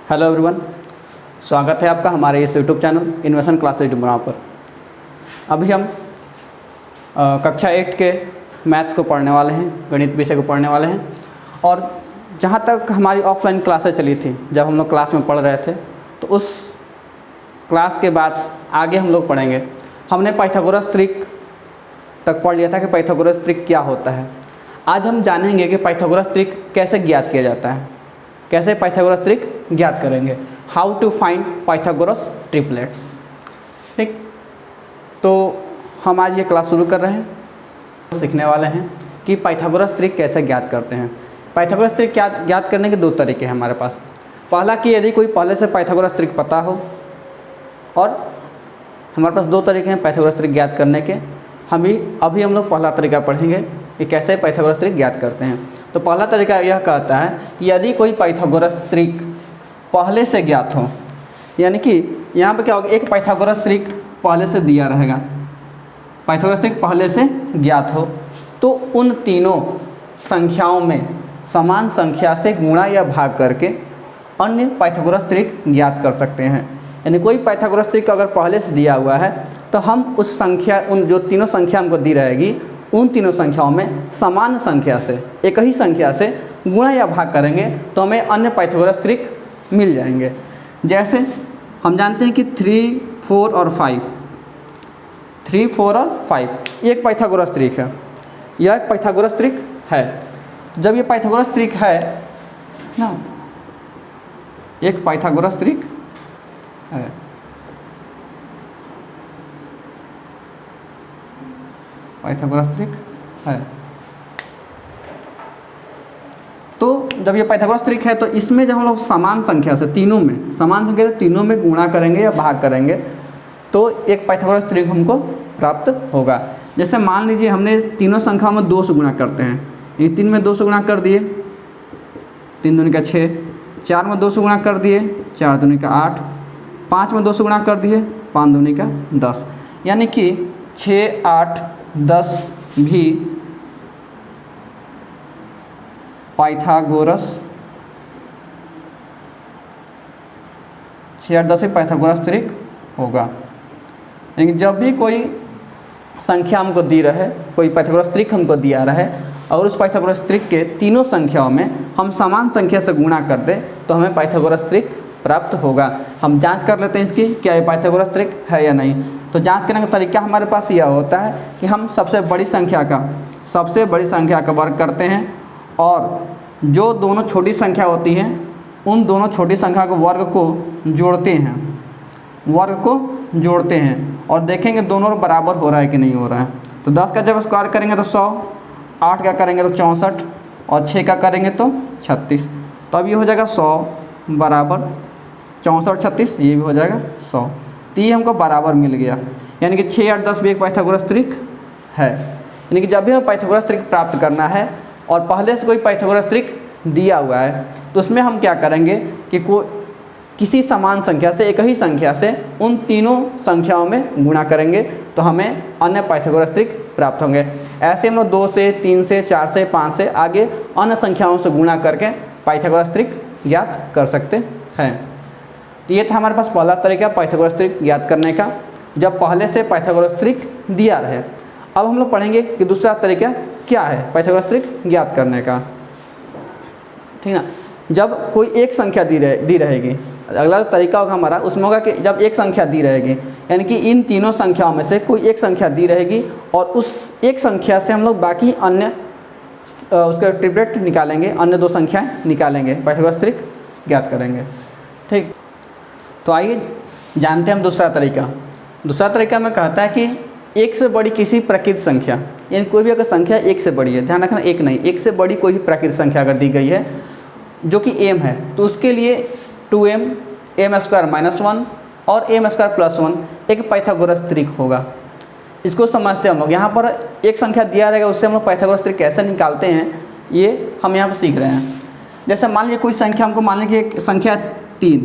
Hello everyone, स्वागत है आपका हमारे इस यूट्यूब चैनल इन्वेशन क्लासेज डुमराव पर। अभी हम कक्षा 8 के मैथ्स को पढ़ने वाले हैं, गणित विषय को पढ़ने वाले हैं। और जहाँ तक हमारी ऑफलाइन क्लासेज चली थी, जब हम लोग क्लास में पढ़ रहे थे, तो उस क्लास के बाद आगे हम लोग पढ़ेंगे। हमने पाइथागोरस त्रिक तक पढ़ लिया था कि पाइथागोरस त्रिक क्या होता है। आज हम जानेंगे कि पाइथागोरस त्रिक कैसे ज्ञात किया जाता है, कैसे पाइथागोरस त्रिक ज्ञात करेंगे, how to find Pythagoras triplets. ठीक, तो हम आज ये क्लास शुरू कर रहे हैं, सीखने वाले हैं कि पाइथागोरस त्रिक कैसे ज्ञात करते हैं। पाइथागोरस त्रिक ज्ञात करने के दो तरीके हैं हमारे पास। पहला कि यदि कोई पहले से पाइथागोरस त्रिक पता हो, और हमारे पास दो तरीके हैं पाइथागोरस त्रिक ज्ञात करने के। अभी हम लोग पहला तरीका पढ़ेंगे कि कैसे पाइथागोरस त्रिक ज्ञात करते हैं। तो पहला तरीका यह कहता है कि यदि कोई पाइथागोरस त्रिक पहले से ज्ञात हो, यानी कि यहाँ पे क्या होगा, एक पाइथागोरस त्रिक पहले से दिया रहेगा, पाइथागोरस त्रिक पहले से ज्ञात हो, तो उन तीनों संख्याओं में समान संख्या से गुणा या भाग करके अन्य पाइथागोरस त्रिक ज्ञात कर सकते हैं। यानी कोई पाइथागोरस त्रिक अगर पहले से दिया हुआ है तो हम उस संख्या, उन जो तीनों संख्या हमको दी रहेगी, उन तीनों संख्याओं में समान संख्या से, एक ही संख्या से गुणा या भाग करेंगे तो हमें अन्य पाइथागोरस त्रिक मिल जाएंगे। जैसे हम जानते हैं कि 3, 4 और 5, 3, 4 और 5 ये एक पाइथागोरस त्रिक है, यह एक पाइथागोरस त्रिक है। जब ये पाइथागोरस त्रिक है ना, एक पाइथागोरस त्रिक है, पाइथागोरस त्रिक है। तो जब ये पाइथागोरस त्रिक है तो इसमें जब हम लोग समान संख्या से, समान संख्या से तीनों में गुणा करेंगे या भाग करेंगे तो एक पाइथागोरस त्रिक हमको प्राप्त होगा। जैसे मान लीजिए हमने तीनों संख्याओं में 2 से गुणा करते हैं, ये 3 में 2 से गुणा कर दिए, 3 दूनी का 6, 4 में 2 से गुणा कर दिए, 4 दूनी का 8, 5 में 2 से गुणा कर दिए, 5 दूनी का 10। यानी कि 6, 8, 10 भी पाइथागोरस, 6, 8, 10 भी पाइथागोरस त्रिक होगा। लेकिन जब भी कोई संख्या हमको दी रहे, कोई पाइथागोरस त्रिक हमको दिया रहे और उस पाइथागोरस त्रिक के तीनों संख्याओं में हम समान संख्या से गुणा कर दें तो हमें पाइथागोरस त्रिक प्राप्त होगा। हम जांच कर लेते हैं इसकी, क्या ये पाइथागोरस त्रिक है या नहीं। तो जांच करने का तरीका हमारे पास यह होता है कि हम सबसे बड़ी संख्या का वर्ग करते हैं, और जो दोनों छोटी संख्या होती हैं उन दोनों छोटी संख्या के वर्ग को जोड़ते हैं और देखेंगे दोनों बराबर हो रहा है कि नहीं हो रहा है। तो 10 का जब स्क्वायर करेंगे तो 100, 8 का करेंगे तो 64 और 6 का करेंगे तो 36। तो अब ये हो जाएगा 100 बराबर 64, 36, ये भी हो जाएगा 100। तो ये हमको बराबर मिल गया, यानी कि 6, 8, 10 भी एक पाइथागोरस त्रिक है। यानी कि जब भी हमें पाइथागोरस त्रिक प्राप्त करना है और पहले से कोई पाइथागोरस त्रिक दिया हुआ है तो उसमें हम क्या करेंगे कि किसी समान संख्या से, एक ही संख्या से उन तीनों संख्याओं में गुणा करेंगे तो हमें अन्य पाइथागोरस त्रिक प्राप्त होंगे। ऐसे हम लोग 2 से, 3 से, 4 से, 5 से आगे अन्य संख्याओं से गुणा करके पाइथागोरस त्रिक ज्ञात कर सकते हैं। तो ये था हमारे पास पहला तरीका पाइथागोरस त्रिक ज्ञात करने का, जब पहले से पाइथागोरस त्रिक दिया रहे। अब हम लोग पढ़ेंगे कि दूसरा तरीका क्या है पाइथागोरस त्रिक ज्ञात करने का। ठीक ना, जब कोई एक संख्या दी रहेगी, अगला तरीका होगा हमारा, उसमें होगा कि जब एक संख्या दी रहेगी, यानी कि इन तीनों संख्याओं में से कोई एक संख्या दी रहेगी और उस एक संख्या से हम लोग बाकी अन्य उसका ट्रिपलेट निकालेंगे, अन्य 2 संख्याएं निकालेंगे, पाइथागोरस त्रिक ज्ञात करेंगे। ठीक, तो आइए जानते हैं हम दूसरा तरीका। दूसरा तरीका में कहता है कि एक से बड़ी किसी प्राकृत संख्या, यानी कोई भी अगर संख्या एक से बड़ी है, ध्यान रखना एक नहीं, एक से बड़ी कोई भी प्राकृत संख्या अगर दी गई है जो कि m है, तो उसके लिए 2m, m² -1 और m² +1 एक पाइथागोरस त्रिक होगा। इसको समझते हैं हम लोग। यहाँ पर एक संख्या दिया रहेगा, उससे हम लोग पाइथागोरस त्रिक कैसे निकालते हैं ये हम यहाँ पर सीख रहे हैं। जैसे मान लीजिए कोई संख्या हमको, मान लीजिए एक संख्या 3,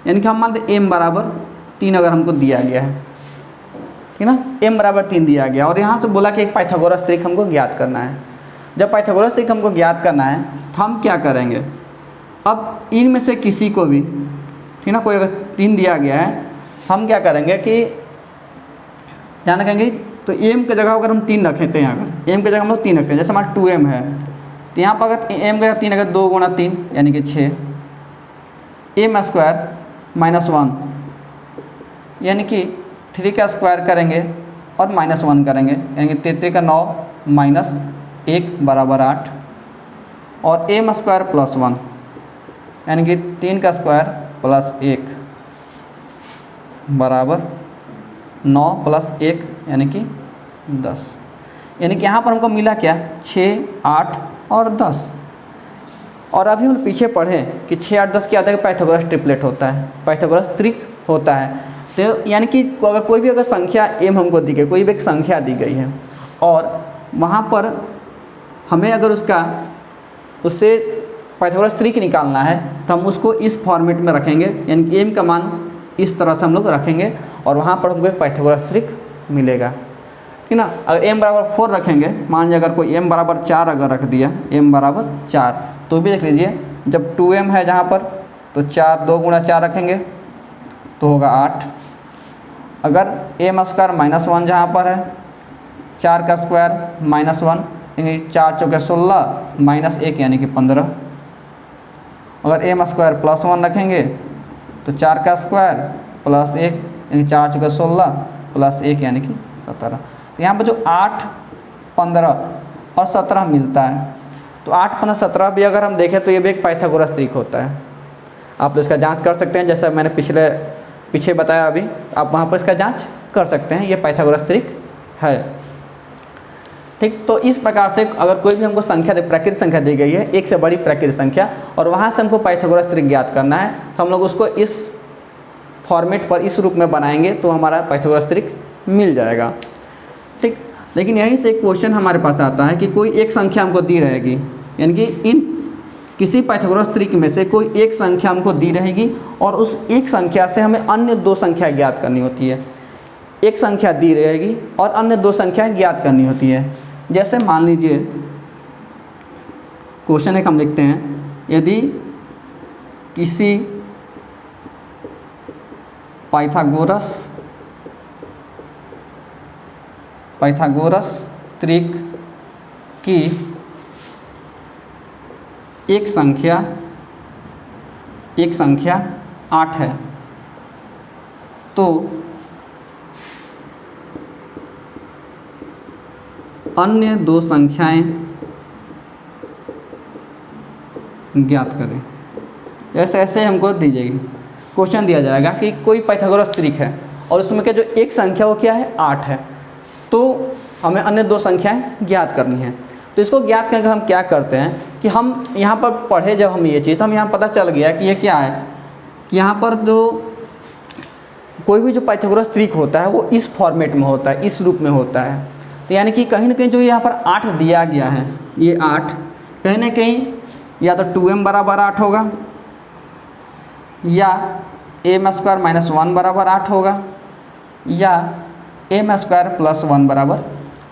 यानी कि हम मान लें m बराबर 3 अगर हमको दिया गया है, ठीक ना, m बराबर 3 दिया गया और यहाँ से बोला कि एक पाइथागोरस त्रिक हमको ज्ञात करना है। जब पाइथागोरस त्रिक हमको ज्ञात करना है तो हम क्या करेंगे, अब इनमें से किसी को भी, ठीक ना, कोई अगर 3 दिया गया है, हम क्या करेंगे कि ध्यान रखेंगे, तो m की जगह अगर हम 3 रखें, तो यहाँ अगर m की जगह हम लोग 3 रखते हैं, जैसे हमारा 2m है, तो यहाँ पर अगर m की जगह 3 अगर 2 गुणा 3 यानी कि 6, m स्क्वायर माइनस 1 यानी कि 3 का स्क्वायर करेंगे और माइनस 1 करेंगे, यानी कि 33 का 9 माइनस 1 बराबर 8, और m स्क्वायर प्लस 1 यानी कि 3 का स्क्वायर प्लस 1 बराबर 9 प्लस 1 यानी कि 10। यानी कि यहाँ पर हमको मिला क्या, 6, 8 और 10। और अभी हम पीछे पढ़े कि 6, 8, 10 क्या होता है कि पाइथागोरस ट्रिपलेट होता है, पाइथागोरस त्रिक होता है। तो यानी कि अगर कोई भी अगर संख्या m हमको दी गई, कोई भी एक संख्या दी गई है और वहाँ पर हमें अगर उससे पाइथागोरस त्रिक निकालना है, तो हम उसको इस फॉर्मेट में रखेंगे, यानी कि m का मान इस तरह से हम लोग रखेंगे और वहाँ पर हमको एक पाइथागोरस त्रिक मिलेगा, ठीक ना। अगर m बराबर 4 रखेंगे, मान लीजिए अगर कोई m बराबर 4 अगर रख दिया, m बराबर 4, तो भी देख लीजिए जब 2m है जहाँ पर, तो 4 2 गुणा 4 रखेंगे तो होगा 8। अगर m स्क्वायर माइनस 1 जहाँ पर है, 4 का स्क्वायर माइनस 1 यानी 4 चौके 16 माइनस 1 यानी कि 15। अगर m स्क्वायर प्लस 1 रखेंगे तो 4 का स्क्वायर प्लस 1 यानी 4 चौके 16 प्लस 1 यानी कि 17। तो यहाँ पर जो 8, 15 और 17 मिलता है, तो 8, 15, 17 भी अगर हम देखें तो ये भी एक पाइथागोरस त्रिक होता है। आप इसका जांच कर सकते हैं, जैसे मैंने पीछे बताया अभी, आप वहाँ पर इसका जांच कर सकते हैं, ये पाइथागोरस त्रिक है, ठीक। तो इस प्रकार से अगर कोई भी हमको संख्या प्राकृतिक संख्या दी गई है, एक से बड़ी प्राकृतिक संख्या, और वहाँ से हमको पाइथागोरस त्रिक ज्ञात करना है, तो हम लोग उसको इस फॉर्मेट पर इस रूप में बनाएंगे तो हमारा पाइथागोरस त्रिक मिल जाएगा, ठीक। लेकिन यहीं से एक क्वेश्चन हमारे पास आता है कि कोई एक संख्या हमको दी रहेगी, यानी कि इन किसी पाइथागोरस त्रिक में से कोई एक संख्या हमको दी रहेगी और उस एक संख्या से हमें अन्य 2 संख्या ज्ञात करनी होती है। एक संख्या दी रहेगी और अन्य 2 संख्या ज्ञात करनी होती है। जैसे मान लीजिए क्वेश्चन एक हम लिखते हैं, यदि किसी पाइथागोरस त्रिक की एक संख्या 8 है, तो अन्य 2 संख्याएं ज्ञात करें। जैसे ऐसे हमको दी जाएगी, क्वेश्चन दिया जाएगा कि कोई पाइथागोरस त्रिक है और उसमें क्या जो एक संख्या वो क्या है, 8 है, तो हमें अन्य 2 संख्याएं ज्ञात करनी है। तो इसको ज्ञात करके हम क्या करते हैं कि हम यहाँ पर पढ़े जब हम ये चीज़, तो हम यहाँ पता चल गया कि ये क्या है कि यहाँ पर जो कोई भी जो पाइथागोरस त्रिक होता है वो इस फॉर्मेट में होता है, इस रूप में होता है। तो यानी कि कहीं ना कहीं जो यहाँ पर 8 दिया गया है, ये 8 कहीं ना कहीं या तो 2m बराबर 8 होगा, या m स्क्वायर माइनस 1 बराबर 8 होगा, या m स्क्वायर प्लस 1 बराबर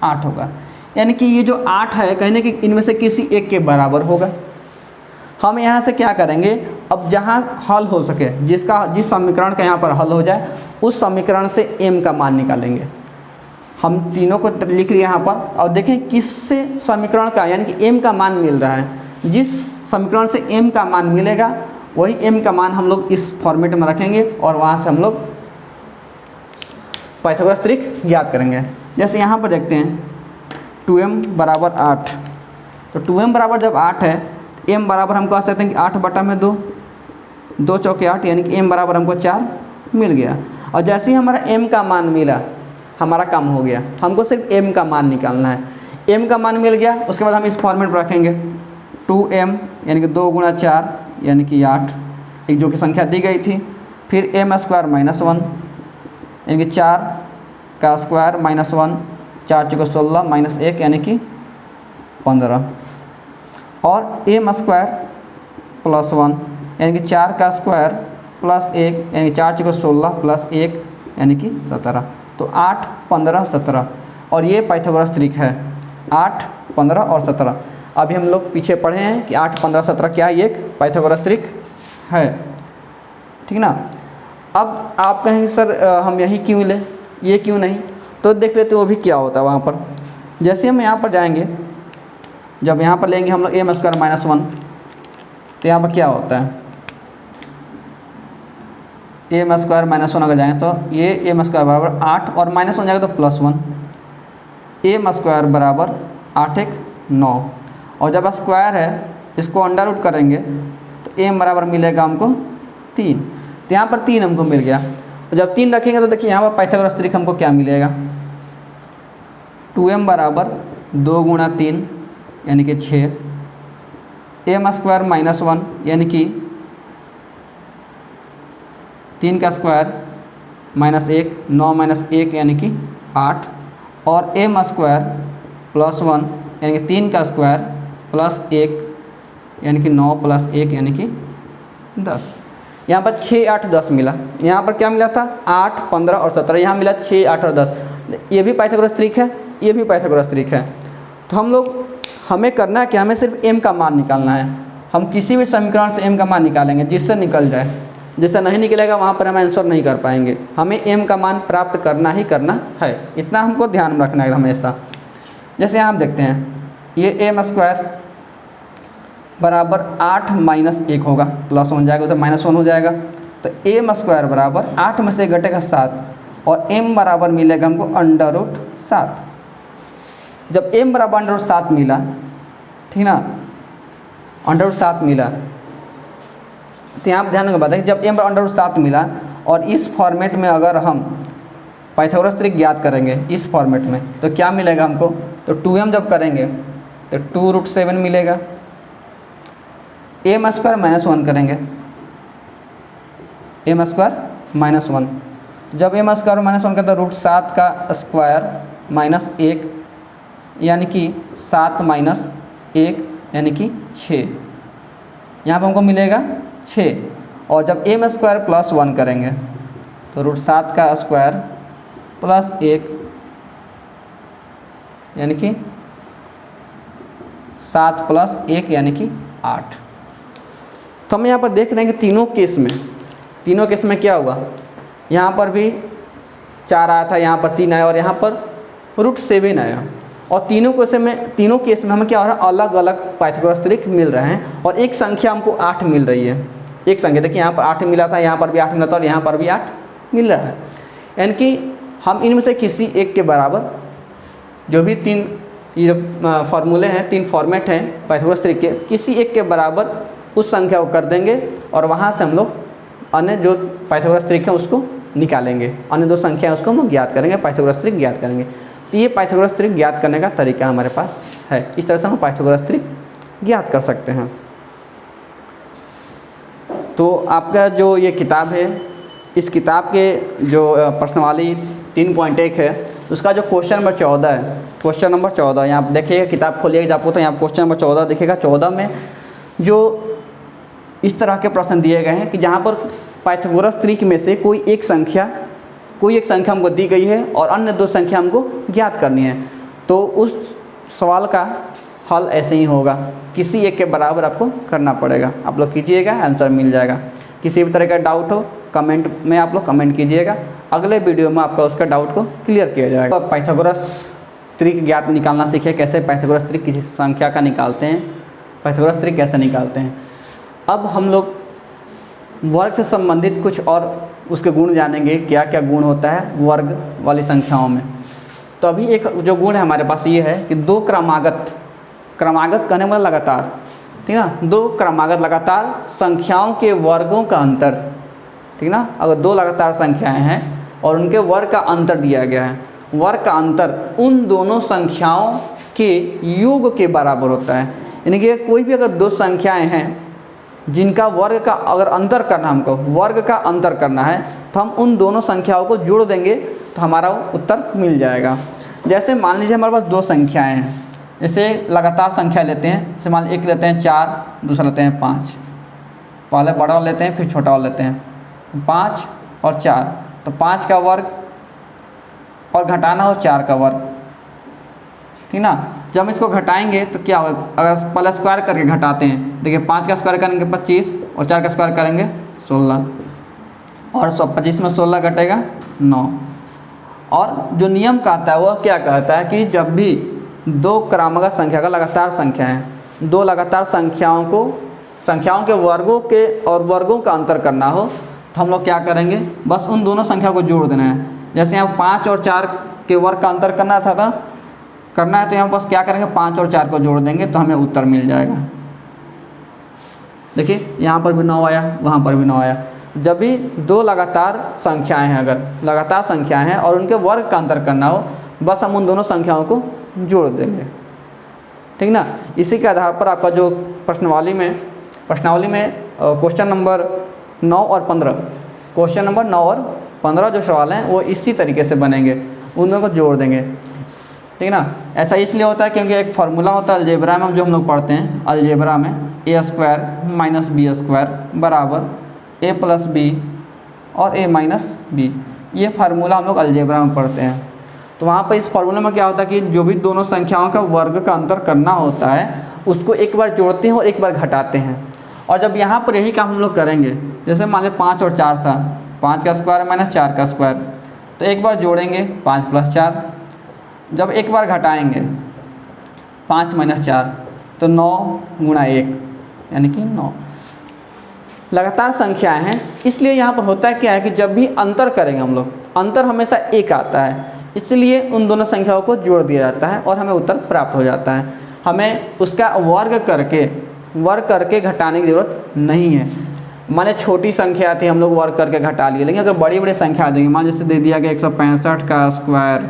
8 होगा। यानी कि ये जो 8 है कहीं ना कहीं इनमें से किसी एक के बराबर होगा। हम यहाँ से क्या करेंगे, अब जहाँ हल हो सके, जिस समीकरण का यहाँ पर हल हो जाए, उस समीकरण से m का मान निकालेंगे। हम तीनों को लिख लिए यहाँ पर, और देखें किससे समीकरण का यानी कि m का मान मिल रहा है। जिस समीकरण से m का मान मिलेगा वही m का मान हम लोग इस फॉर्मेट में रखेंगे और वहाँ से हम लोग पाइथागोरस त्रिक ज्ञात करेंगे। जैसे यहाँ पर देखते हैं 2m बराबर 8, तो 2m बराबर जब 8 है, m बराबर हम कह सकते हैं कि 8 बटा में 2, 2 चौके 8 यानी कि m बराबर हमको 4 मिल गया। और जैसे ही हमारा m का मान मिला, हमारा काम हो गया, हमको सिर्फ m का मान निकालना है। m का मान मिल गया, उसके बाद हम इस फॉर्मेट पर रखेंगे 2m यानी कि 2 गुणा 4 यानी कि 8, एक जो कि संख्या दी गई थी। फिर m स्क्वायर माइनस 1 यानी कि 4 का स्क्वायर माइनस 1, 4 चौके 16 माइनस 1 यानी कि 15, और m स्क्वायर प्लस 1 यानी कि 4 का स्क्वायर प्लस 1 यानी 4 चौके 16 प्लस 1 यानी कि 17। तो 8, 15, 17 और ये पाइथागोरस त्रिक है, 8, 15 और 17। अभी हम लोग पीछे पढ़े हैं कि 8, 15, 17 क्या है, ये एक पाइथागोरस त्रिक है, ठीक ना। अब आप कहेंगे सर हम यही क्यों ले, ये क्यों नहीं, तो देख लेते वो भी क्या होता है वहाँ पर। जैसे हम यहाँ पर जाएंगे, जब यहाँ पर लेंगे हम लोग m² - 1, तो यहाँ पर क्या होता है, m² - 1 अगर जाएँ तो ये m² बराबर 8 और -1 जाएगा तो +1, m² बराबर 8 × 9, और जब स्क्वायर है इसको अंडर रूट करेंगे तो m बराबर मिलेगा हमको 3, तो यहाँ पर 3 हमको मिल गया। तो जब 3 रखेंगे तो देखिए यहाँ पर पाइथागोरस त्रिक हमको क्या मिलेगा, 2m बराबर 2 × 3 यानी कि 6, m² - 1 यानी कि 3 का स्क्वायर -1, 9 - 1 यानी कि 8, और m² + 1 यानी कि 3 का स्क्वायर +1 यानी कि 9 + 1 यानी कि 10। यहाँ पर 6, 8, 10 मिला। यहाँ पर क्या मिला था, 8, 15 और 17, यहाँ मिला 6, 8 और 10। ये भी पाइथागोरस त्रिक है, ये भी पाइथागोरस त्रिक है। तो हमें करना है कि हमें सिर्फ m का मान निकालना है। हम किसी भी समीकरण से m का मान निकालेंगे जिससे निकल जाए, जिससे नहीं निकलेगा वहाँ पर हम आंसर नहीं कर पाएंगे। हमें m का मान प्राप्त करना ही करना है, इतना हमको ध्यान में रखना है हमेशा। जैसे यहाँ आप देखते हैं ये m² बराबर 8 - 1 होगा, +1 जाएगा तो -1 हो जाएगा, तो m² बराबर 8 में से घटेगा 7 और m बराबर मिलेगा हमको √7। जब m बराबर √7 मिला, ठीक ना, √7 मिला, तो यहाँ पर ध्यान रखना बताइए, जब m बराबर √7 मिला और इस फॉर्मेट में अगर हम पाइथागोरस त्रिक ज्ञात करेंगे इस फॉर्मेट में, तो क्या मिलेगा हमको, तो 2m जब करेंगे तो 2√7 मिलेगा, m² - 1 करेंगे, m² - 1, जब m² - 1 करते तो √7 का स्क्वायर -1 यानी कि 7 - 1 यानी कि 6, यहाँ पर हमको मिलेगा 6, और जब m² + 1 करेंगे तो √7 का स्क्वायर +1 यानी कि 7 + 1 यानी कि 8। तो हम यहाँ पर देख रहे हैं कि तीनों केस में क्या हुआ, यहाँ पर भी 4 आया था, यहाँ पर 3 आया और यहाँ पर √7 आया, और तीनों केस में हमें क्या हो रहा है, अलग अलग पाइथागोरस त्रिक मिल रहे हैं और एक संख्या हमको 8 मिल रही है। एक संख्या देखिए यहाँ पर 8 मिला था, यहाँ पर भी 8 मिला था और यहाँ पर भी 8 मिल रहा है, यानी कि हम इनमें से किसी एक के बराबर, जो भी 3 ये फार्मूले हैं, 3 फॉर्मेट हैं पाइथागोरस त्रिक के, किसी एक के बराबर उस संख्या को कर देंगे और वहाँ से हम लोग अन्य जो पाइथागोरस त्रिक है उसको निकालेंगे, अन्य 2 संख्या उसको हम ज्ञात करेंगे, पाइथागोरस त्रिक ज्ञात करेंगे। तो ये पाइथागोरस त्रिक ज्ञात करने का तरीका हमारे पास है, इस तरह से हम पाइथागोरस त्रिक ज्ञात कर सकते हैं। तो आपका जो ये किताब है, इस किताब के जो प्रश्नावली 3.1 है, उसका जो क्वेश्चन नंबर 14 है, क्वेश्चन नंबर 14 यहाँ आप देखिएगा, किताब खोलिएगा आपको तो यहाँ क्वेश्चन नंबर 14 दिखेगा। 14 में जो इस तरह के प्रश्न दिए गए हैं कि जहाँ पर पाइथागोरस त्रिक में से कोई एक संख्या हमको दी गई है और अन्य 2 संख्या हमको ज्ञात करनी है, तो उस सवाल का हल ऐसे ही होगा, किसी एक के बराबर आपको करना पड़ेगा। आप लोग कीजिएगा, आंसर मिल जाएगा। किसी भी तरह का डाउट हो कमेंट में आप लोग कमेंट कीजिएगा, अगले वीडियो में आपका उसका डाउट को क्लियर किया जाएगा। पाइथागोरस त्रिक ज्ञात निकालना सीखे, कैसे पाइथागोरस त्रिक किसी संख्या का निकालते हैं, पाइथागोरस त्रिक कैसे निकालते हैं। अब हम लोग वर्ग से संबंधित कुछ और उसके गुण जानेंगे, क्या क्या गुण होता है वर्ग वाली संख्याओं में। तो अभी एक जो गुण है हमारे पास ये है कि 2 क्रमागत कहने मतलब लगातार, ठीक ना, 2 क्रमागत लगातार संख्याओं के वर्गों का अंतर, ठीक ना, अगर 2 लगातार संख्याएं हैं और उनके वर्ग का अंतर दिया गया है, वर्ग का अंतर उन दोनों संख्याओं के योग के बराबर होता है। यानी कि कोई भी अगर 2 संख्याएं हैं जिनका वर्ग का अगर अंतर करना, हमको वर्ग का अंतर करना है, तो हम उन दोनों संख्याओं को जोड़ देंगे तो हमारा उत्तर मिल जाएगा। जैसे मान लीजिए हमारे पास 2 संख्याएं हैं, जैसे लगातार संख्या लेते हैं, जैसे मान एक लेते हैं 4, दूसरा लेते हैं 5, पहले बड़ा वाला लेते हैं फिर छोटा वाला लेते हैं, 5 और 4, तो 5 का वर्ग और घटाना हो 4 का वर्ग, ठीक ना, जब हम इसको घटाएंगे तो क्या होगा, अगर पहले स्क्वायर करके घटाते हैं, देखिए 5 का स्क्वायर करेंगे 25 और 4 का स्क्वायर करेंगे 16 और 25 में 16 घटेगा 9। और जो नियम कहता है वह क्या कहता है कि जब भी दो क्रमागत संख्या का लगातार संख्या है, दो लगातार संख्याओं के वर्गों के और वर्गों का अंतर करना हो तो हम लोग क्या करेंगे, बस उन दोनों संख्या को जोड़ देना है। जैसे यहाँ 5 और 4 के वर्ग का अंतर करना है तो यहाँ बस क्या करेंगे, 5 और 4 को जोड़ देंगे तो हमें उत्तर मिल जाएगा। देखिए यहाँ पर भी 9 आया, वहाँ पर भी 9 आया। जब भी दो लगातार संख्याएं हैं, अगर लगातार संख्याएं हैं और उनके वर्ग का अंतर करना हो, बस हम उन दोनों संख्याओं को जोड़ देंगे, ठीक ना। इसी के आधार पर आपका जो प्रश्नावली में क्वेश्चन नंबर 9 और 15, क्वेश्चन नंबर 9 और 15 जो सवाल हैं वो इसी तरीके से बनेंगे, उन दोनों को जोड़ देंगे, ठीक ना। ऐसा इसलिए होता है क्योंकि एक फार्मूला होता है अलजेब्रा में, जो हम लोग पढ़ते हैं अलजेब्रा में, a² - b² बराबर a + b और a - b। ये फार्मूला हम लोग अलजेब्रा में पढ़ते हैं। तो वहाँ पर इस फार्मूले में क्या होता है कि जो भी दोनों संख्याओं का वर्ग का अंतर करना होता है उसको एक बार जोड़ते हैं और एक बार घटाते हैं। और जब यहाँ पर यही काम हम लोग करेंगे, जैसे मान लें 5 और 4 था, 5 का स्क्वायर - 4 का स्क्वायर, तो एक बार जोड़ेंगे 5 + 4, जब एक बार घटाएंगे 5 - 4 तो 9 × 1 यानी कि 9। लगातार संख्याएं हैं, इसलिए यहाँ पर होता है क्या है कि जब भी अंतर करेंगे हम लोग, अंतर हमेशा एक आता है, इसलिए उन दोनों संख्याओं को जोड़ दिया जाता है और हमें उत्तर प्राप्त हो जाता है। हमें उसका वर्ग करके घटाने की ज़रूरत नहीं है। माने छोटी संख्या थी, हम लोग वर्ग करके घटा लिए, लेकिन अगर बड़ी बड़ी संख्या देंगे, मान जैसे दे दिया गया 165 का स्क्वायर,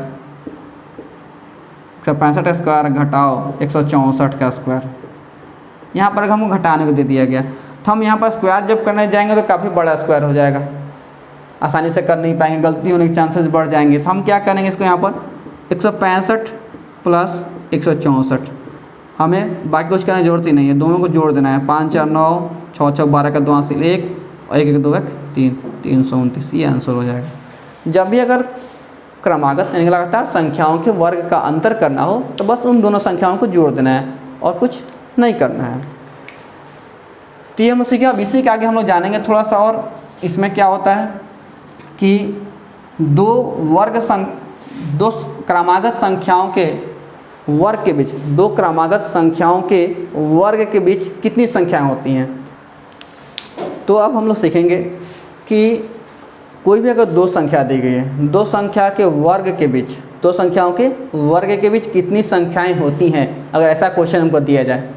165 का स्क्वायर घटाओ 164 का स्क्वायर, यहाँ पर हमको घटाने को दे दिया गया, तो हम यहाँ पर स्क्वायर जब करने जाएंगे तो काफ़ी बड़ा स्क्वायर हो जाएगा, आसानी से कर नहीं पाएंगे, गलती होने के चांसेस बढ़ जाएंगे। तो हम क्या करेंगे, इसको यहाँ पर 165 + 164, हमें बाकी कुछ करने की जरूरत ही नहीं है, दोनों को जोड़ देना है। 5 × 4 = 9, 6 × 6 = 12 का 2 हासिल 1 और 1 × 2 = 3, 329, ये आंसर हो जाएगा। जब भी अगर क्रमागत यानी लगातार संख्याओं के वर्ग का अंतर करना हो तो बस उन दोनों संख्याओं को जोड़ देना है और कुछ नहीं करना है। तो ये हम सीखे। अब इसी के आगे हम लोग जानेंगे थोड़ा सा, और इसमें क्या होता है कि दो क्रमागत संख्याओं के वर्ग के बीच, दो क्रमागत संख्याओं के वर्ग के बीच कितनी संख्याएं होती हैं। तो अब हम लोग सीखेंगे कि कोई भी अगर दो संख्या दी गई है, दो संख्याओं के वर्ग के बीच कितनी संख्याएं होती हैं, अगर ऐसा क्वेश्चन हमको दिया जाए।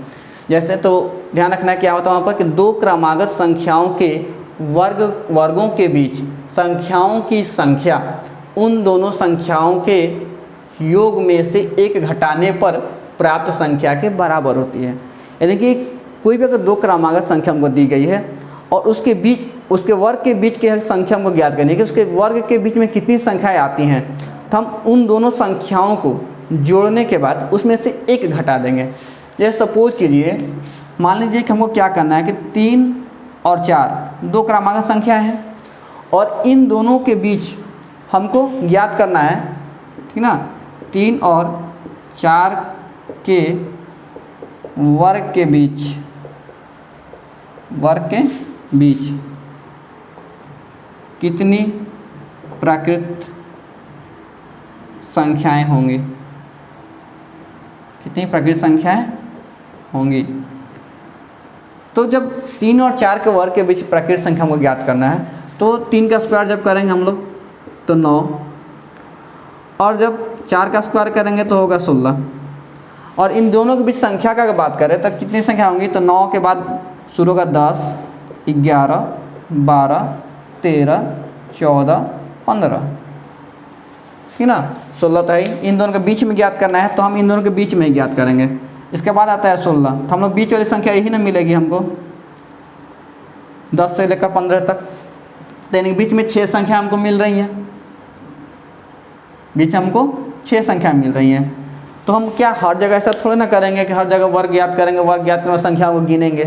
जैसे तो ध्यान रखना क्या होता है वहाँ पर कि दो क्रमागत संख्याओं के वर्गों के बीच संख्याओं की संख्या उन दोनों संख्याओं के योग में से एक घटाने पर प्राप्त संख्या के बराबर होती है। यानी कि कोई भी अगर दो क्रमागत संख्या हमको दी गई है और उसके वर्ग के बीच की संख्या हमको ज्ञात करनी है कि उसके वर्ग के बीच में कितनी संख्याएं आती हैं, तो हम उन दोनों संख्याओं को जोड़ने के बाद उसमें से एक घटा देंगे। जैसे सपोज कीजिए, मान लीजिए कि हमको क्या करना है कि 3 और 4 दो क्रमागत संख्या हैं और इन दोनों के बीच हमको ज्ञात करना है, ठीक ना, 3 और 4 के वर्ग के बीच कितनी प्राकृत संख्याएं होंगी, तो जब 3 और 4 के वर्ग के बीच प्राकृत संख्या को ज्ञात करना है तो 3 का स्क्वायर जब करेंगे हम लोग तो 9, और जब 4 का स्क्वायर करेंगे तो होगा 16, और इन दोनों के बीच संख्या का अगर बात करें तो कितनी संख्या होंगी, तो 9 के बाद शुरू होगा 10, 11, 12, 13, 14, 15, ठीक ना, 16 तो है। इन दोनों के बीच में ज्ञात करना है तो हम इन दोनों के बीच में ही ज्ञात करेंगे। इसके बाद आता है 16, तो हम लोग बीच वाली संख्या यही ना मिलेगी हमको 10 से लेकर 15 तक, तो यानी बीच में 6 संख्या हमको मिल रही हैं, बीच हमको 6 संख्या मिल रही हैं। तो हम क्या हर जगह ऐसा थोड़ा ना करेंगे कि हर जगह वर्ग ज्ञात करेंगे, वर्ग ज्ञात करने संख्याओं को गिनेंगे,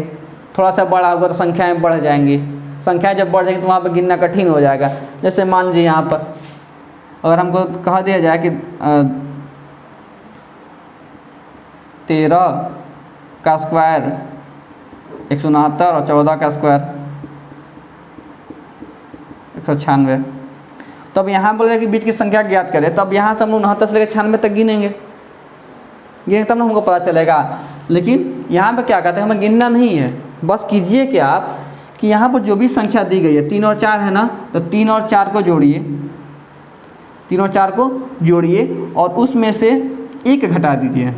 थोड़ा सा बड़ा होगा तो संख्याएँ बढ़ जाएंगी, संख्याएँ जब बढ़ जाएंगी तो वहाँ पर गिनना कठिन हो जाएगा। जैसे मान लीजिए यहाँ पर अगर हमको कहा दिया जाए कि 13 का स्क्वायर 169 और 14 का स्क्वायर 196। तो अब यहाँ बोलेगा कि बीच की संख्या ज्ञात करें, तो अब यहाँ से हम लोग 69 से लेकर 96 तक गिनेंगे तब ना हमको पता चलेगा। लेकिन यहाँ पे क्या कहते हैं, हमें गिनना नहीं है, बस कीजिए कि आप कि यहाँ पर जो भी संख्या दी गई है 3 और 4 है ना, तो 3 और 4 को जोड़िए, 3 और 4 को जोड़िए और उसमें से 1 घटा दीजिए।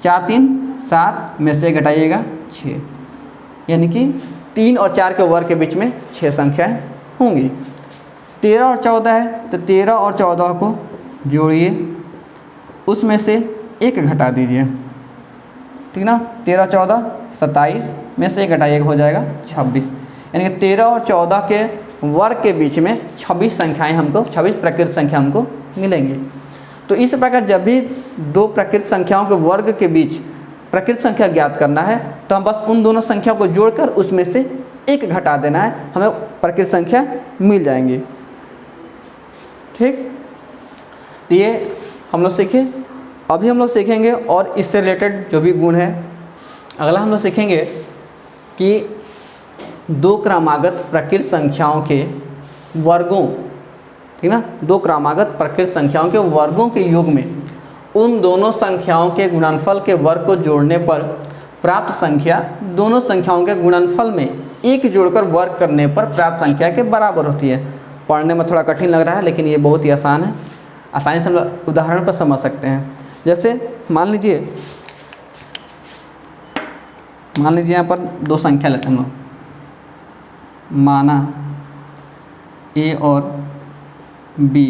4 3 7 में से घटाइएगा 6, यानी कि 3 और 4 के वर्ग के बीच में 6 संख्याएँ होंगी। 13 और 14 है तो 13 और 14 को जोड़िए, उसमें से 1 घटा दीजिए, ठीक ना। 13 14 27 में से 1 घटाइएगा, हो जाएगा 26, यानी कि 13 और 14 के वर्ग के बीच में 26 संख्याएँ हमको, 26 प्रकृत संख्या हमको मिलेंगी। तो इस प्रकार जब भी दो प्रकृत संख्याओं के वर्ग के बीच प्रकृत संख्या ज्ञात करना है तो हम बस उन दोनों संख्याओं को जोड़कर उसमें से 1 घटा देना है, हमें प्रकृत संख्या मिल जाएंगी। ठीक, तो ये हम लोग सीखे। अभी हम लोग सीखेंगे और इससे रिलेटेड जो भी गुण है, अगला हम लोग सीखेंगे कि दो क्रमागत प्रकृत संख्याओं के वर्गों, ठीक ना, दो क्रमागत प्रकृत संख्याओं के वर्गों के योग में उन दोनों संख्याओं के गुणनफल के वर्ग को जोड़ने पर प्राप्त संख्या दोनों संख्याओं के गुणनफल में 1 जोड़कर वर्ग करने पर प्राप्त संख्या के बराबर होती है। पढ़ने में थोड़ा कठिन लग रहा है लेकिन ये बहुत ही आसान है, आसानी से हम लोग उदाहरण पर समझ सकते हैं। जैसे मान लीजिए यहाँ पर दो संख्या लेते हैं हम लोग, माना ए और बी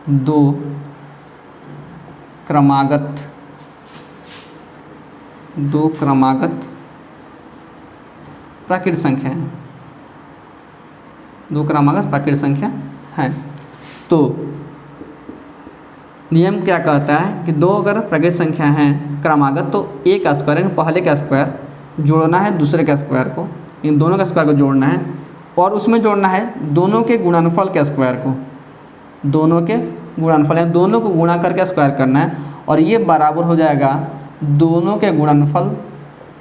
दो क्रमागत प्राकृत संख्या है, दो क्रमागत प्राकृत संख्या है। तो नियम क्या कहता है कि दो अगर प्राकृत संख्या हैं क्रमागत तो एक का स्क्वायर, पहले का स्क्वायर जोड़ना है दूसरे का स्क्वायर को, इन दोनों का स्क्वायर को जोड़ना है और उसमें जोड़ना है दोनों के गुणनफल के स्क्वायर को, दोनों के गुणनफल है, दोनों को गुणा करके स्क्वायर करना है और ये बराबर हो जाएगा दोनों के गुणनफल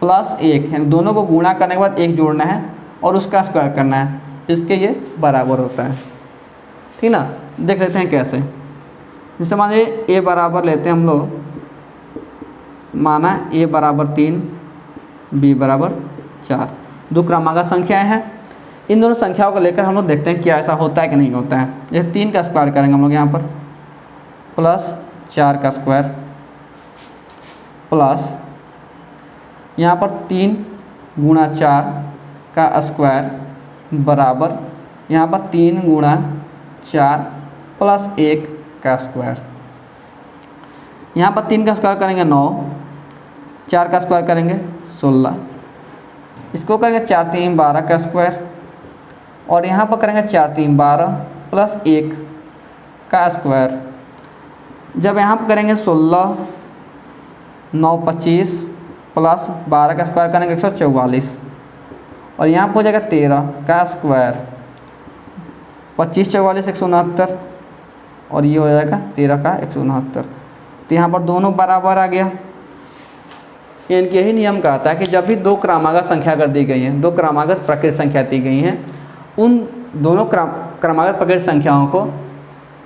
प्लस 1, यानी दोनों को गुणा करने के बाद 1 जोड़ना है और उसका स्क्वायर करना है, इसके ये बराबर होता है। ठीक ना, देख लेते हैं कैसे। जैसे मान लीजिए a बराबर लेते हैं हम लोग, माना a बराबर 3 b बराबर 4, दो क्रमागत संख्याएं हैं। इन दोनों संख्याओं को लेकर हम लोग देखते हैं क्या ऐसा होता है कि नहीं होता है। जैसे 3 का स्क्वायर करेंगे हम लोग यहाँ पर, प्लस 4 का स्क्वायर प्लस यहाँ पर 3 गुणा 4 का स्क्वायर बराबर यहाँ पर 3 गुणा 4 प्लस 1 का स्क्वायर। यहाँ पर 3 का स्क्वायर करेंगे 9, 4 का स्क्वायर करेंगे 16, इसको करेंगे 4 3 12 का स्क्वायर और यहाँ पर करेंगे 4 3 12 प्लस 1 का स्क्वायर। जब यहाँ पर करेंगे 16 9 25 प्लस 12 का स्क्वायर करेंगे 144 और यहाँ पर हो जाएगा 13 का स्क्वायर, 25 44 169 और ये हो जाएगा 13 का 169। तो यहाँ पर दोनों बराबर आ गया। इनके यही नियम कहता है कि जब भी दो क्रमागत संख्या अगर दी गई है, दो क्रमागत प्रकृत संख्या दी गई हैं, उन दोनों क्रमागत प्रकृत संख्याओं को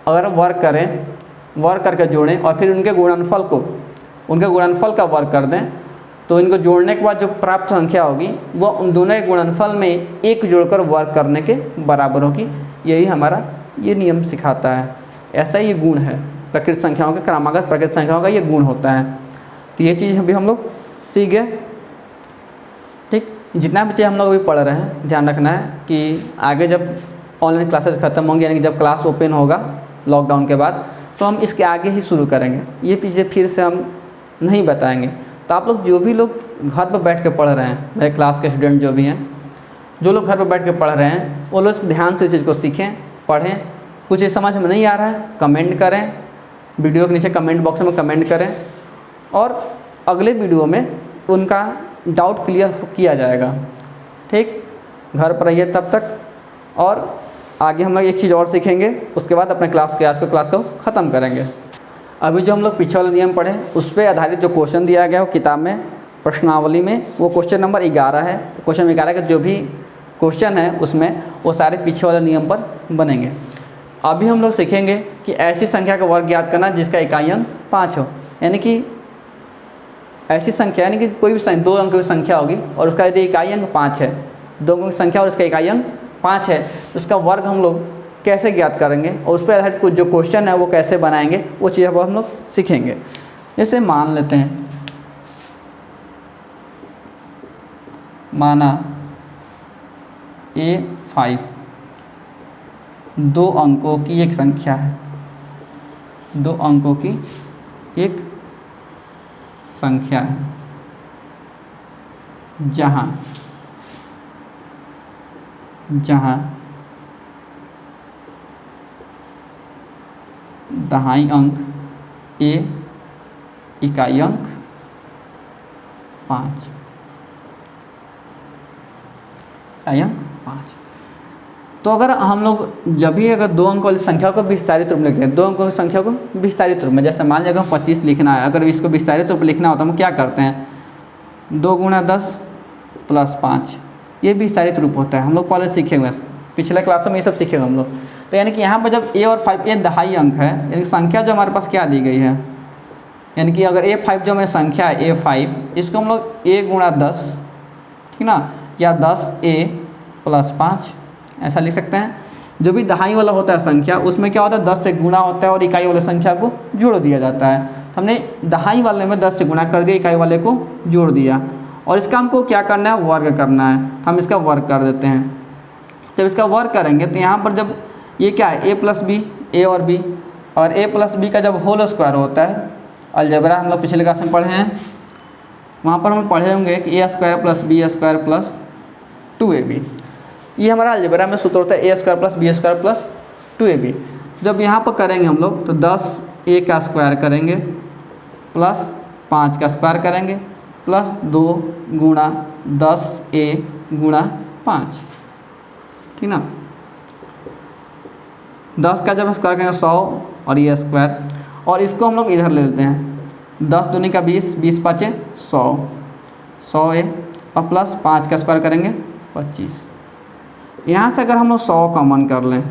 अगर वर्ग करें, वर्ग करके जोड़ें और फिर उनके गुणनफल का वर्ग कर दें, तो इनको जोड़ने के बाद जो प्राप्त संख्या होगी वो उन दोनों के गुणनफल में 1 जोड़कर वर्ग करने के बराबर होगी। यही हमारा ये नियम सिखाता है। ऐसा ही गुण है प्रकृत संख्याओं के, क्रमागत प्रकृत संख्याओं का ये गुण होता है। तो ये चीज़ अभी हम लोग सीख गए। ठीक, जितना भी चीज़ हम लोग अभी पढ़ रहे हैं ध्यान रखना है कि आगे जब ऑनलाइन क्लासेस ख़त्म होंगी, यानी कि जब क्लास ओपन होगा लॉकडाउन के बाद, तो हम इसके आगे ही शुरू करेंगे। ये चीज़ें फिर से हम नहीं बताएंगे। तो आप लोग जो भी लोग घर पर बैठ के पढ़ रहे हैं, मेरे क्लास के स्टूडेंट जो भी हैं, जो लोग घर पर बैठ के पढ़ रहे हैं, वो लोग ध्यान से इस चीज़ को सीखें, पढ़ें। कुछ समझ में नहीं आ रहा है कमेंट करें, वीडियो के नीचे कमेंट बॉक्स में कमेंट करें और अगले वीडियो में उनका डाउट क्लियर किया जाएगा। ठीक, घर पर रहिए तब तक, और आगे हम लोग एक चीज़ और सीखेंगे, उसके बाद अपने क्लास को ख़त्म करेंगे। अभी जो हम लोग पीछे वाला नियम पढ़े उस पर आधारित जो क्वेश्चन दिया गया हो किताब में प्रश्नावली में, वो क्वेश्चन नंबर 11 है। क्वेश्चन 11 का जो भी क्वेश्चन है उसमें वो सारे पीछे वाले नियम पर बनेंगे। अभी हम लोग सीखेंगे कि ऐसी संख्या का वर्ग ज्ञात करना जिसका इकाई अंक 5 हो, यानी कि ऐसी संख्या यानी कि कोई भी 2 अंक की संख्या होगी और उसका यदि इकाई अंक 5 है, 2 अंक की संख्या और उसका इकाई अंक 5 है, तो उसका वर्ग हम लोग कैसे ज्ञात करेंगे और उस पर आधारित कुछ जो क्वेश्चन है वो कैसे बनाएंगे, वो चीज़ हम लोग सीखेंगे। जैसे मान लेते हैं, माना A5 2 अंकों की एक संख्या है, 2 अंकों की एक संख्या है, जहाँ दहाई अंक A, इकाई अंक 5, इकाई अंक 5। तो अगर हम लोग जब भी अगर 2 अंक वाली संख्या को विस्तारित रूप में लिखते हैं, 2 अंकों की संख्या को विस्तारित रूप में, जैसे मान लीजिए अगर 25 लिखना है, अगर इसको विस्तारित रूप में लिखना होता है हम क्या करते हैं, 2 × 10 + 5, ये विस्तारित रूप होता है। हम लोग पहले सीखे हुए, पिछले क्लासों में ये सब सीखे हुए हम लोग। तो यानी कि यहाँ पर जब A और 5 ये दहाई अंक है, यानी संख्या जो हमारे पास क्या दी गई है, यानी कि अगर A5 जो हमारी संख्या है A5, इसको हम लोग A × 10, ठीक ना, या 10A + 5 ऐसा लिख सकते हैं। जो भी दहाई वाला होता है संख्या उसमें क्या होता है, 10 से गुणा होता है और इकाई वाले संख्या को जोड़ दिया जाता है। तो हमने दहाई वाले में 10 से गुणा कर दिया, इकाई वाले को जोड़ दिया, और इसका हमको क्या करना है, वर्ग करना है। हम इसका वर्ग कर देते हैं। जब इसका वर्ग करेंगे तो यहाँ पर जब ये क्या है, A + B, A और B, और A + B का जब होल स्क्वायर होता है, अलजेब्रा हम लोग पिछले क्लास में पढ़े हैं, वहाँ पर हम पढ़े होंगे कि A² + B² + 2AB, ये हमारा अलजेब्रा में सूत्र होता है A² + B² + 2AB। जब यहाँ पर करेंगे हम लोग तो 10A का स्क्वायर करेंगे प्लस 5 का स्क्वायर करेंगे प्लस 2 × 10A × 5, ठीक ना। 10 का जब स्क्वायर करेंगे 100 और ये स्क्वायर, और इसको हम लोग इधर ले लेते हैं, 10 दूनी का 20, 20 × 5 = 100, 100A और प्लस 5 का स्क्वायर करेंगे 25। यहाँ से अगर हम लोग 100 कॉमन कर लें,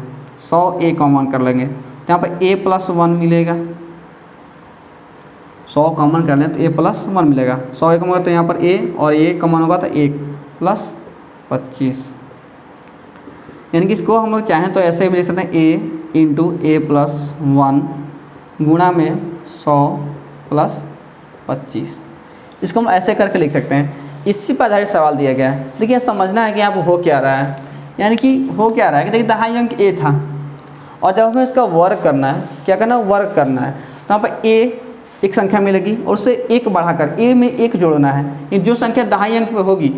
100A कॉमन कर लेंगे तो यहाँ पर A + 1 मिलेगा। 100 कॉमन कर लें तो A + 1 मिलेगा। 100 कॉमन तो यहाँ पर A और A कॉमन होगा तो 1 + 25, यानी कि इसको हम लोग चाहें तो ऐसे भी लिख सकते हैं A × A + 1 गुणा में 100 + 25। इसको हम ऐसे करके लिख सकते हैं। इसी पर आधारित सवाल दिया गया है। देखिए समझना है कि यहाँ पर हो क्या रहा है, यानी कि हो क्या रहा है कि देखिए दहाई अंक A था और जब हमें इसका वर्ग करना है, क्या करना है, वर्ग करना है, तो यहाँ पर A एक संख्या मिलेगी और उससे 1 बढ़ाकर A में 1 जोड़ना है। ये जो संख्या दहाई अंक पे होगी,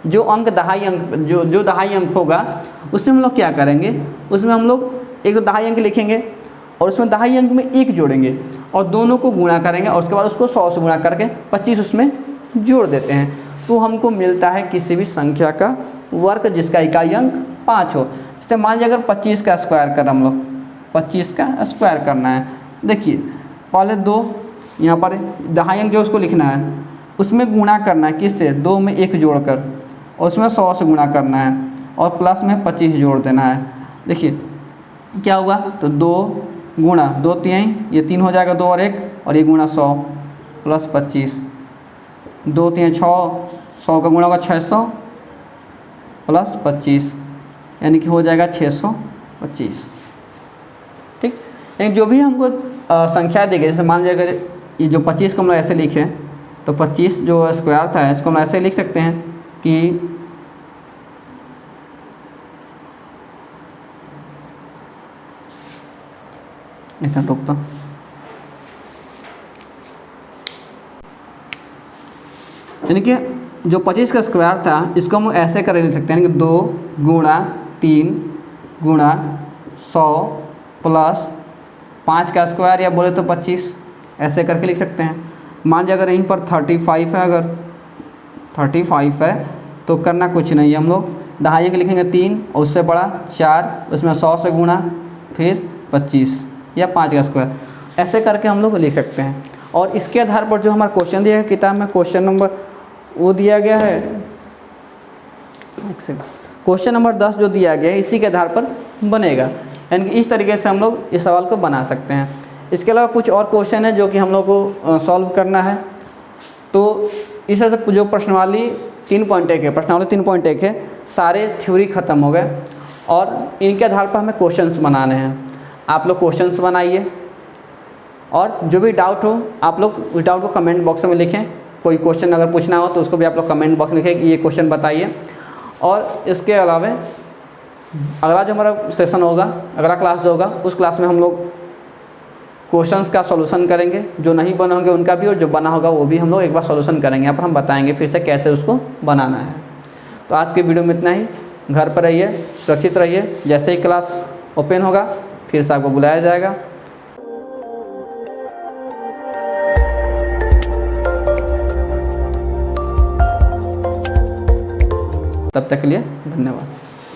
जो अंक दहाई अंक जो दहाई अंक होगा उसमें हम लोग क्या करेंगे, उसमें हम लोग एक तो दहाई अंक लिखेंगे और उसमें दहाई अंक में 1 जोड़ेंगे और दोनों को गुणा करेंगे और उसके बाद उसको 100 से गुणा करके 25 उसमें जोड़ देते हैं। तो हमको मिलता है किसी भी संख्या का वर्ग जिसका इकाई अंक 5 हो। जैसे मान लीजिए अगर 25 का स्क्वायर कर, हम लोग 25 का स्क्वायर करना है, देखिए पहले 2 यहाँ पर दहाई अंक जो उसको लिखना है उसमें गुणा करना है, किससे, 2 में 1 जोड़कर, और उसमें 100 से गुणा करना है और प्लस में 25 जोड़ देना है। देखिए क्या होगा, तो 2 गुणा 2 3, ये 3 हो जाएगा, 2 और 1, और ये गुणा 100 + 25, 2 3 6, 100 का गुणा होगा 600 + 25, यानी कि हो जाएगा 625। ठीक, यानी जो भी हमको संख्या दी गई, जैसे मान लीजिए अगर ये जो 25 को हम लोग ऐसे लिखें तो 25 जो स्क्वायर था इसको हम ऐसे लिख सकते हैं कि ऐसा टोकता, यानी कि जो 25 का स्क्वायर था इसको हम ऐसे कर लिख सकते हैं, यानी कि 2 × 3 × 100 + 5 का स्क्वायर, या बोले तो 25, ऐसे करके लिख सकते हैं। मान लीजिए अगर यहीं पर 35 है, अगर 35 है तो करना कुछ नहीं है, हम लोग दहाई के लिखेंगे 3 और उससे बड़ा 4, उसमें 100 से गुणा फिर 25 या 5 का स्क्वायर। ऐसे करके हम लोग लिख सकते हैं। और इसके आधार पर जो हमारा क्वेश्चन दिया है किताब में, क्वेश्चन नंबर वो दिया गया है, क्वेश्चन नंबर 10 जो दिया गया है इसी के आधार पर बनेगा। यानी कि इस तरीके से हम लोग इस सवाल को बना सकते हैं। इसके अलावा कुछ और क्वेश्चन है जो कि हम लोग को सॉल्व करना है। तो इस तरह से जो प्रश्नावली 3.1 है, प्रश्नावली 3.1 है, सारे थ्योरी ख़त्म हो गए और इनके आधार पर हमें क्वेश्चंस बनाने हैं। आप लोग क्वेश्चंस बनाइए और जो भी डाउट हो आप लोग उस डाउट को कमेंट बॉक्स में लिखें। कोई क्वेश्चन अगर पूछना हो तो उसको भी आप लोग कमेंट बॉक्स में लिखें कि ये क्वेश्चन बताइए। और इसके अलावा अगला जो हमारा सेशन होगा, अगला क्लास जो होगा, उस क्लास में हम लोग क्वेश्चंस का सॉल्यूशन करेंगे, जो नहीं बने होंगे उनका भी और जो बना होगा वो भी हम लोग एक बार सॉल्यूशन करेंगे। यहाँ पर हम बताएंगे फिर से कैसे उसको बनाना है। तो आज के वीडियो में इतना ही। घर पर रहिए, सुरक्षित रहिए। जैसे ही क्लास ओपन होगा फिर से आपको बुलाया जाएगा। तब तक के लिए धन्यवाद।